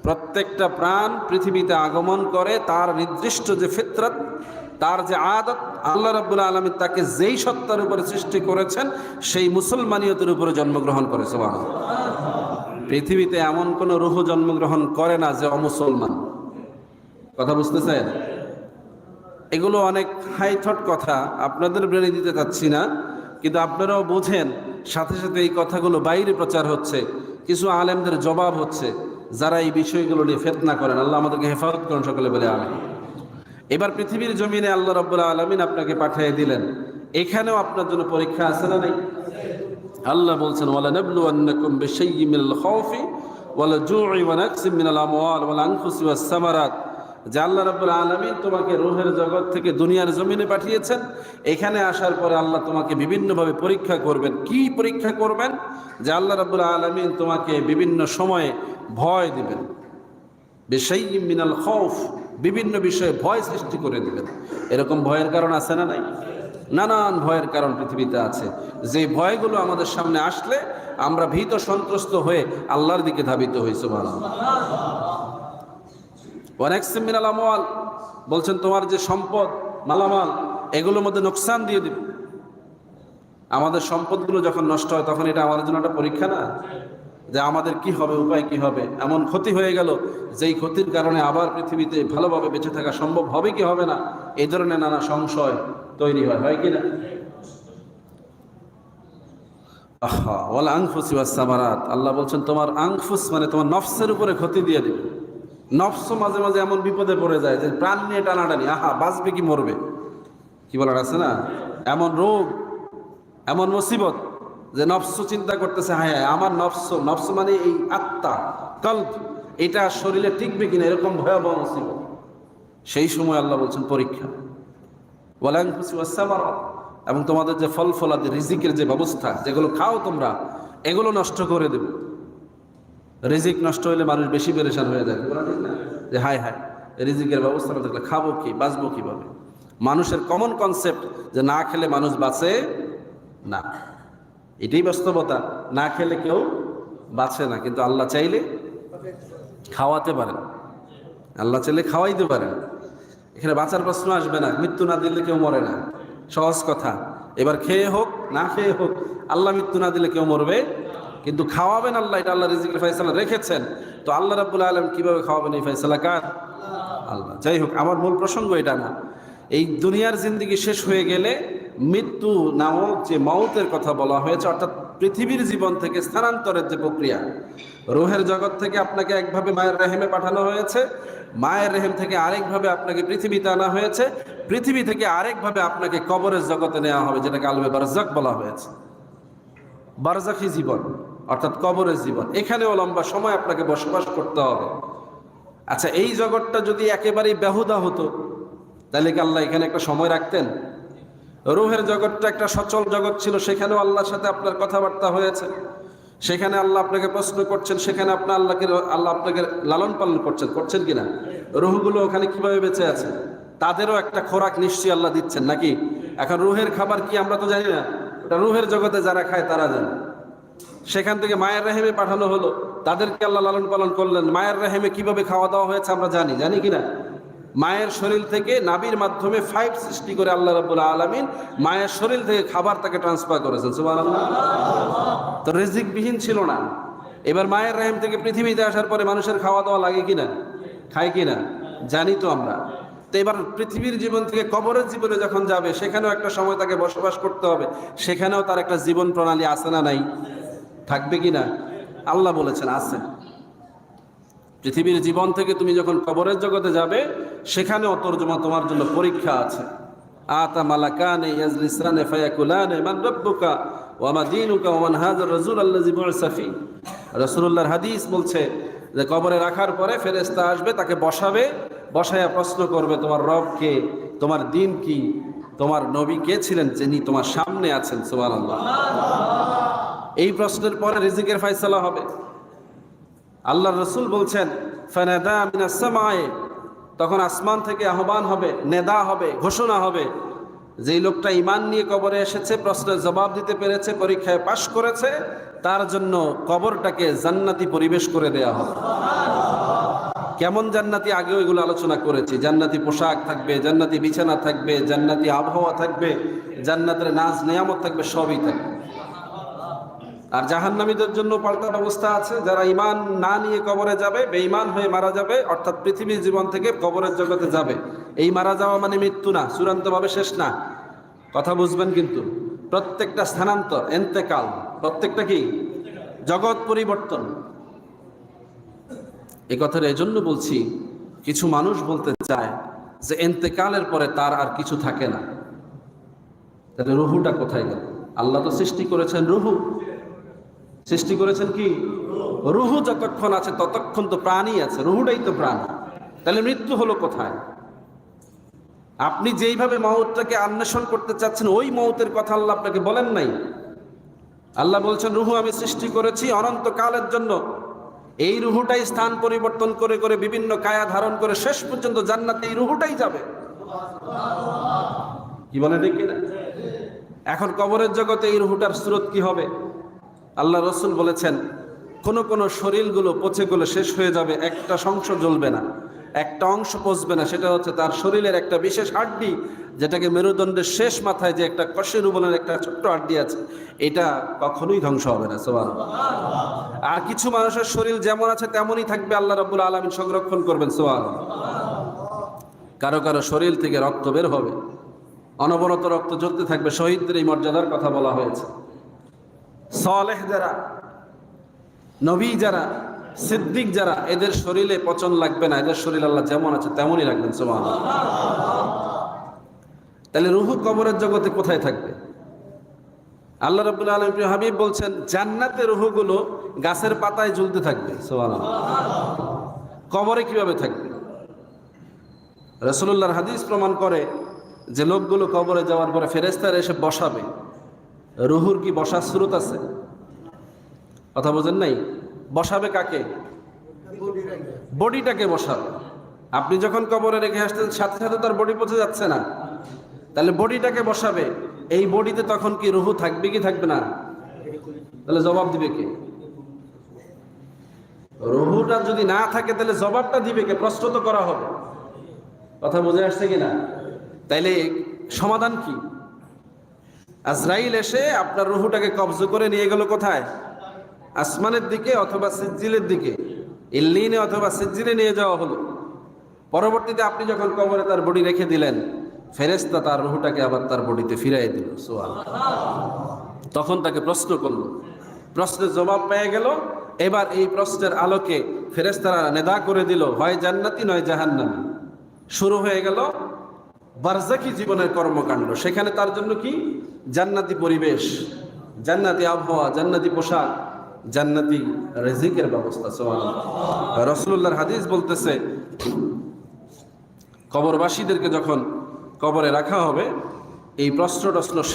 প্রত্যেকটা প্রাণ পৃথিবীতে আগমন করে তার নির্দিষ্ট যে ফিতরত, তার যে আদত, আল্লাহ রাব্বুল আলামিন তাকে যেই সত্তার উপরে সৃষ্টি করেছেন সেই মুসলমানিয়তের উপরে জন্মগ্রহণ করে। সুবহানাল্লাহ। পৃথিবীতে এমন কোন রূহ জন্মগ্রহণ করে না যে অমুসলমান। কথা বুঝতেছেন? এগুলো অনেক হাই থট কথা, আপনাদের ব্রেনে দিতে চাচ্ছি না, কিন্তু আপনারাও বোঝেন। সাথে সাথে এই কথাগুলো বাইরে প্রচার হচ্ছে, কিছু আলেমদের জবাব হচ্ছে যারা এই বিষয়গুলো নিয়ে ফিতনা করেন। আল্লাহ আমাদেরকে হেফাজত করেন, সকলে বলে আমিন। এবার পৃথিবীর জমিনে আল্লাহ রাব্বুল আলামিন আপনাকে পাঠিয়ে দিলেন, এখানেও আপনার জন্য পরীক্ষা আছে না নাই? আল্লাহ বলছেন, ওয়ালা নাবলুওয়ান্নাকুম বিশাইয়্যিম মিনাল খাউফি ওয়াল জু'i ওয়া নাকসিম মিনাল আমওয়াল ওয়াল আনফুসি ওয়াস সামারাত। যে আল্লাহ রাব্বুল আলামিন তোমাকে রূহের জগৎ থেকে দুনিয়ার জমিনে পাঠিয়েছেন, এখানে আসার পরে আল্লাহ তোমাকে বিভিন্নভাবে পরীক্ষা করবেন। কি পরীক্ষা করবেন? যে আল্লাহ রাব্বুল আলামিন তোমাকে বিভিন্ন সময়ে ভয় দিবেন। বিশাইয়্যিম মিনাল খাউফ, বিভিন্ন বিষয়ে ভয় সৃষ্টি করে দিবেন। এরকম ভয়ের কারণ আছে না নাই? নানান ভয়ের কারণ পৃথিবীতে আছে, যে ভয়গুলো আমাদের সামনে আসলে আমরা ভীত সন্ত্রস্ত হয়ে আল্লাহর দিকে ধাবিত হই। সুবহানাল্লাহ। ওয়ানাকসিম মিনাল আমওয়াল, বলছেন তোমার যে সম্পদ মালামাল এগুলোর মধ্যে নোকসান দিয়ে দিবে। আমাদের সম্পদগুলো যখন নষ্ট হয় তখন এটা আমাদের জন্য একটা পরীক্ষা না, যে আমাদের কি হবে, উপায় কি হবে। এমন ক্ষতি হয়ে গেল যেই ক্ষতির কারণে আবার পৃথিবীতে ভালোভাবে বেঁচে থাকা সম্ভব হবে কি হবে না, এই ধরনের নানা সংশয় তৈরি হয় কি না? ওয়াল আনফুসি ওয়াস সামারাত, আল্লাহ বলছেন তোমার আনফুস মানে তোমার নফসের উপরে ক্ষতি দিয়ে দিবে। নফস মাঝে মাঝে এমন বিপদে পড়ে যায় যে প্রাণ নিয়ে টানাটানি, বাঁচবে কি মরবে, কি বলার আছে না? এমন রোগ, এমন মুসিবত যে নফস চিন্তা করতেছে, হ্যাঁ আমার নফস মানে এই আত্মা, কল্ব, এটা শরীরে টিকবে কিনা, এরকম ভয়াবহ মুসিবত। সেই সময় আল্লাহ বলছেন পরীক্ষা। ওয়াল আনফুসি ওয়াস সামারাত, এবং তোমাদের যে ফল ফলাদি রিজিকের যে ব্যবস্থা, যেগুলো খাও তোমরা, এগুলো নষ্ট করে দেবে। রিজিক নষ্ট হলে মানুষ বেশি পেরেশান হয়ে যায়, যে হায় হায় রিজিকের ব্যবস্থা না থাকলে খাবো কি, বাঁচবো কিভাবে। মানুষের কমন কনসেপ্ট যে না খেলে মানুষ বাঁচে না, এটাই বাস্তবতা। না খেলে কেউ বাঁচে না, কিন্তু আল্লাহ চাইলে খাওয়াতে পারেন, আল্লাহ চাইলে খাওয়াইতে পারেন। এখানে বাঁচার প্রশ্ন আসবে না, মৃত্যু না দিলে কেউ মরে না, সহজ কথা। এবার খেয়ে হোক না খেয়ে হোক, আল্লাহ মৃত্যু না দিলে কেউ মরবে, কিন্তু খাওয়াবেন আল্লাহ, এটা আল্লাহ রিজিকের ফয়সালা রেখেছেন। তো আল্লাহ রাব্বুল আলামিন কিভাবে খাওয়াবেন, এই ফয়সালা কার? আল্লাহ। যাই হোক, আমার মূল প্রসঙ্গ এটা না। এই দুনিয়ার জিন্দেগি শেষ হয়ে গেলে মৃত্যু নামক যে মওতের কথা বলা হয়েছে, অর্থাৎ পৃথিবীর জীবন থেকে স্থানান্তরের যে প্রক্রিয়া, রূহের জগৎ থেকে আপনাকে একভাবে মায়ের রেহেমে পাঠানো হয়েছে, মায়ের রেহেম থেকে আরেকভাবে আপনাকে পৃথিবীতে আনা হয়েছে, পৃথিবী থেকে আরেকভাবে আপনাকে কবরের জগতে নেওয়া হবে, যেটাকে আলমে বারজাক বলা হয়েছে। বারজাখী জীবন অর্থাৎ কবরের জীবন, এখানেও লম্বা সময় আপনাকে বসবাস করতে হবে। আচ্ছা, এই জগৎটা যদি একেবারেই বেহুদা হতো তাহলে কি আল্লাহ এখানে একটা সময় রাখতেন? রূহের জগৎটা একটা সচল জগৎ ছিল, সেখানেও আল্লাহর সাথে আপনার কথাবার্তা হয়েছে, সেখানে আল্লাহ আপনাকে প্রশ্ন করছেন, সেখানে আল্লাহ আপনাকে লালন পালন করছেন কিনা? রূহগুলো ওখানে কিভাবে বেঁচে আছে? তাদেরও একটা খোরাক নিশ্চয়ই আল্লাহ দিচ্ছেন নাকি? এখন রূহের খাবার কি আমরা তো জানি না, ওটা রূহের জগতে যারা খায় তারা জানে। সেখান থেকে মায়ের রেহেমে পাঠানো হলো, তাদেরকে আল্লাহ লালন পালন করলেন। মায়ের রেহেমে কিভাবে খাওয়া দাওয়া হয়েছে আমরা জানি কিনা? মায়ের শরীর থেকে নাভির মাধ্যমে ফাইভ সৃষ্টি করে আল্লাহ রাব্বুল আলামিন মায়ের শরীর থেকে খাবার তাকে ট্রান্সফার করেছেন। সুবহানাল্লাহ। তো রিজিক বিহীন ছিল না। এবার মায়ের রেহেম থেকে পৃথিবীতে আসার পরে মানুষের খাওয়া দাওয়া লাগে কিনা, খায় কিনা, জানি তো আমরা। তো এবার পৃথিবীর জীবন থেকে কবরের জীবনে যখন যাবে, সেখানেও একটা সময় তাকে বসবাস করতে হবে, সেখানেও তার একটা জীবন প্রণালী আছে না নাই? থাকবে কিনা? আল্লাহ বলেছেন আছে। পৃথিবীর জীবন থেকে তুমি যখন কবরের জগতে যাবে, সেখানেও তোমার জন্য পরীক্ষা আছে। আতা মালাকানে ইয়াজলিসানে ফায়াকুলানে মান রাব্বুকা ওয়া মা দীনুকা ওয়া মান হাযা রাসূল আল্লাযী বু'সা ফী। রাসূলুল্লাহর হাদিস বলছে যে কবরে রাখার পরে ফেরেশতা আসবে, তাকে বসায়া প্রশ্ন করবে, তোমার রব কে, তোমার দ্বীন কি, তোমার নবী কে ছিলেন যিনি তোমার সামনে আছেন। সুবহানাল্লাহ। এই প্রশ্নের পরে রিজিকের ফয়সালা হবে। আল্লাহর রাসূল বলছেন ফানাদা মিনাস সামায়ে, তখন আসমান থেকে আহ্বান হবে, নেদা হবে, ঘোষণা হবে, যেই লোকটা ঈমান নিয়ে কবরে এসেছে, প্রশ্নের জবাব দিতে পেরেছে, পরীক্ষায় পাশ করেছে, তার জন্য কবরটাকে জান্নাতি পরিবেশ করে দেয়া হবে। কেমন জান্নাতি আগেও এগুলো আলোচনা করেছি। জান্নাতি পোশাক থাকবে, জান্নাতি বিছানা থাকবে, জান্নাতি আবহাওয়া থাকবে, জান্নাতের নাজ নিয়ামত থাকবে, সবই থাকবে। আর জাহান্নামীদের জন্য পাল্টা ব্যবস্থা আছে। যারা ঈমান না নিয়ে কবরে যাবে, বেঈমান হয়ে মারা যাবে, অর্থাৎ পৃথিবীর জীবন থেকে কবরের জগতে যাবে। এই মারা যাওয়া মানে মৃত্যু না, চূড়ান্তভাবে শেষ না, কথা বুঝবেন। কিন্তু প্রত্যেকটা স্থানান্তর, এন্তেকাল, প্রত্যেকটা কি জগৎ পরিবর্তন। এই কথাটা এজন্য বলছি, কিছু মানুষ বলতে চায় যে এন্তেকালের পরে তার আর কিছু থাকে না। তাহলে রুহুটা কোথায় গেল? আল্লাহ তো সৃষ্টি করেছেন রুহু, সৃষ্টি করেছেন কি রুহু। যতক্ষণ আছে ততক্ষণ তো প্রাণই আছে, রুহুটাই তো প্রাণ। তাহলে মৃত্যু হলো কোথায়? আপনি যেইভাবে মউতটাকে অন্বেষণ করতে চাচ্ছেন, ওই মউতের কথা আল্লাহ আপনাকে বলেন নাই। আল্লাহ বলছেন রুহু আমি সৃষ্টি করেছি অনন্তকালের জন্য। এই রুহুটাই স্থান পরিবর্তন করে করে বিভিন্ন কায়া ধারণ করে শেষ পর্যন্ত জান্নাতে এই রুহুটাই যাবে। কি বলে দেখি না? এখন কবরের জগতে এই রুহুটার স্রোত কি হবে? আল্লাহ রসুল বলেছেন কোন কোন শরীরগুলো পচে গেলে শেষ হয়ে যাবে, একটা অংশ জ্বলবে না, একটা অংশ পচবে না। সেটা হচ্ছে তার শরীরের একটা বিশেষ হাড্ডি, যেটাকে মেরুদণ্ডের শেষ মাথায় যে একটা কশেরু বলের একটা ছোট্ট হাড্ডি আছে, এটা কখনোই ধ্বংস হবে না। সুবহানাল্লাহ। আর কিছু মানুষের শরীর যেমন আছে তেমনই থাকবে, আল্লাহ রাব্বুল আলামিন সংরক্ষণ করবেন। সুবহানাল্লাহ। কারো কারো শরীর থেকে রক্ত বের হবে, অনবরত রক্ত ঝরতে থাকবে। শহীদদের এই মর্যাদার কথা বলা হয়েছে। সালেহ যারা, নবী যারা, সিদ্দিক যারা, এদের শরীরে পচন লাগবে না, এদের শরীর আল্লাহ যেমন আছে তেমনই রাখবেন। সুবহানাল্লাহ। তাহলে রুহু কবরের জগতে কোথায় থাকবে? আল্লাহ রাব্বুল আলামিন প্রিয় হাবিব বলছেন জান্নাতে রুহুগুলো গাছের পাতায় ঝুলতে থাকবে। সুবহানাল্লাহ। কবরে কিভাবে থাকবে? রাসূলুল্লাহর হাদিস প্রমাণ করে যে লোকগুলো কবরে যাওয়ার পরে ফেরেশতারা এসে বসাবে। রুহুর কি বসার স্রোত আছে? কথা বোঝেন নাই? বসাবে কাকে? বডিটাকে বসাবে। আপনি যখন কবরে রেখে আসতেন সাথে সাথে তার বডি পচে যাচ্ছে না, তাহলে বডিটাকে বসাবে। এই বডিতে তখন কি রুহু থাকবে কি থাকবে না? তাহলে জবাব দিবে কে? রুহুটা যদি না থাকে তাহলে জবাবটা দিবে কে? প্রশ্ন তো করা হবে। কথা বুঝে আসছে কিনা? তাইলে সমাধান কি? আজরাইল এসে আপনার রুহুটাকে কবজা করে নিয়ে গেল কোথায়? আসমানের দিকে অথবা সিজ্জিলের দিকে, ইল্লিনে অথবা সিজ্জিলে নিয়ে যাওয়া হলো। পরবর্তীতে আপনি যখন কবরে তার বডি রেখে দিলেন, ফেরেশতা তার রুহুটাকে আবার তার বডিতে ফিরাই দিল। সুবহানাল্লাহ। তখন তাকে প্রশ্ন করলো, প্রশ্নের জবাব পেয়ে গেল। এবার এই প্রশ্নের আলোকে ফেরেশতারা নেদা করে দিল, হয় জান্নাতি নয় জাহান্নামী। শুরু হয়ে গেল বারজাকি জীবনের কর্মকাণ্ড। সেখানে তার জন্য কি জান্নাতি পরিবেশ, জান্নাতি আবহাওয়া, জান্নাতি পোশাক, জান্নাতি রিজিকের ব্যবস্থা। সুবহানাল্লাহ। রাসূলুল্লাহর হাদিস বলতেছে কবরবাসীদেরকে যখন কবরে রাখা হবে, এই প্রশ্ন